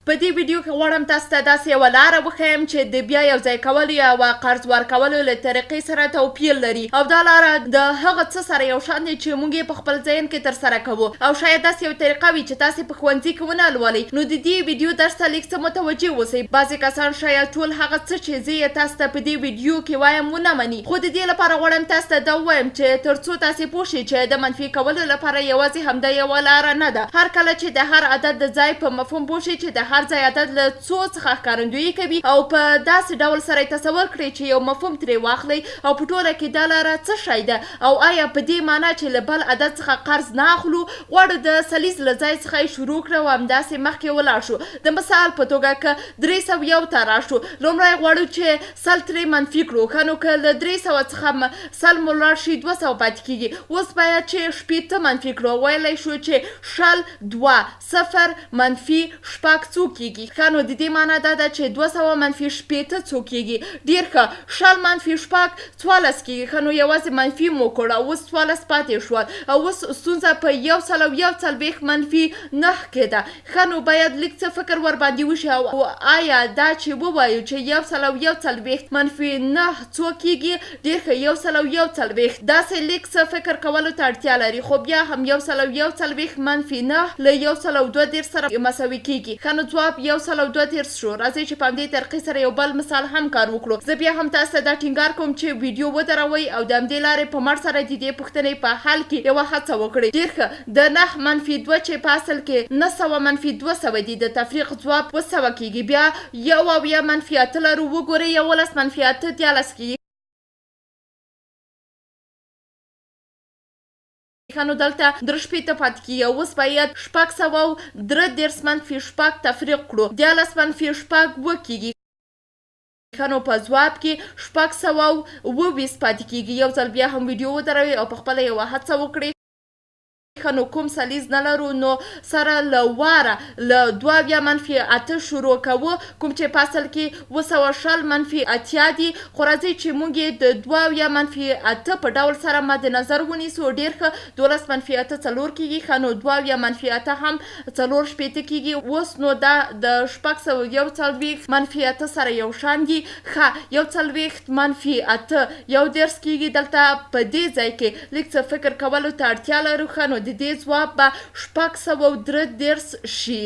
په دې ویډیو کې غواړم تاسو ته داسې یوه لاره وښیم چې د بیا یو ځای کولو یا قرض ورکولو له طریقې سره توپیر لري او دا لاره د هغه څه سره یو شان دی چې موږ یې په خپل ذهن کې ترسره کوو او شاید داسې یو طریقه وي چې تاسې په ښوونځي کې ونه لولئ. نو د دې ویډیو درس ته لږ څه متوجه اوسئ. بعضې کسان شاید ټول هغه څه چې زه یې تاسو ته په دې ویډیو کې وایم ونه مني، خو د دې لپاره غواړم تاسو ته دا ووایم چې تر څو تاسې پوه شئ چې د منفي کولو لپاره یوازې همدا یوه لاره نه ده. هر کله چې د هر عدد د ځای په مفهوم پوه شئ چې د هر ځای عدد له څو څخه ښکارندویي کوي او په داسې ډول سره تصور کړئ چې یو مفهوم ترې واخلئ او په ټوله کې دا لاره څه شی ده او آیا په دې معنا چې له بل عدد څخه قرض نه اخلو، غواړو د سلیز له ځای څخه یې شروع کړو او همداسې مخکې ولاړ شو. د مثال په توګه که 301 ته راشو، لومړی غواړو چې سل ترې منفي کړو. ښه نو که له 300 څخه سل مو لاړ شي 200 پاتې کېږي. اوس باید چې 80 منفي کړو. ویلی شو چې شل 2 0 منفي 6 څو کېږي. ښه نو د دې معنا دا ده چې 200 منفي 80 څو کېږي. ډېر ښه. شل منفي 6 14 کېږي. ښه نو یوازې منفي مو کړه، اوس 14 پاتې شول او اوس ستونزه په 141 منفي 9 کې ده. ښه نو باید لږ څه فکر ورباندې وشي او آیا دا چې ووایو چې 141 منفي 9 څو کېږي؟ ډېر ښه. 141 داسې لږ څه فکر کولو ته اړتیا لري، خو بیا هم 141 منفي 9 له 132 سره مساوي کېږي. ښه نو ځواب 132 شو. راځئ چې په همدې طریقې سره یو بل مثال هم کار وکړو. زه بیا هم تاسو ته دا ټینګار کوم چې ویډیو ودروئ او د همدې لارې په مړ سره د دې پوښتنې په حل کې یوه هڅه وکړئ. ډېر ښه. د 9 منفي 2 چې په اصل کې 900 منفي 200 دي، د تفریق ځواب 200 کېږي. بیا 1 منفي 8 لرو. وګورئ 11 منفي 8 13 کېږي. ښه نو دلته 3 پاتې کېږي. اوس باید 633 منفي 6 تفریق کړو. 13 منفي 6 2 کېږي. ښه نو په ځواب کې 620 پاتې کېږي. یو ځل بیا هم ویډیو ودروئ او په خپله یوه هڅه وکړئ. ښه نو کوم سلیز نه لرو، نو سره له واره له 2 منفي 8 شروع کوو، کوم چې په اصل کې 260 منفي 8 دي. خو راځئ چې موږ یې د 2 منفي 8 په ډول سره مد نظر ونیسو. ډېر ښه. 12 منفي 8 4 کېږي. ښه نو 2 منفي 8 هم 4 شپېته کېږي. اوس نو دا د 641 منفي 8 سره یو شان دي. ښه. 140 منفي 8 11 کېږي. دلته په دې ځای کې لږ څه فکر کولو ته اړتیا لرو. ښه نو د دې ځواب به 633 شي.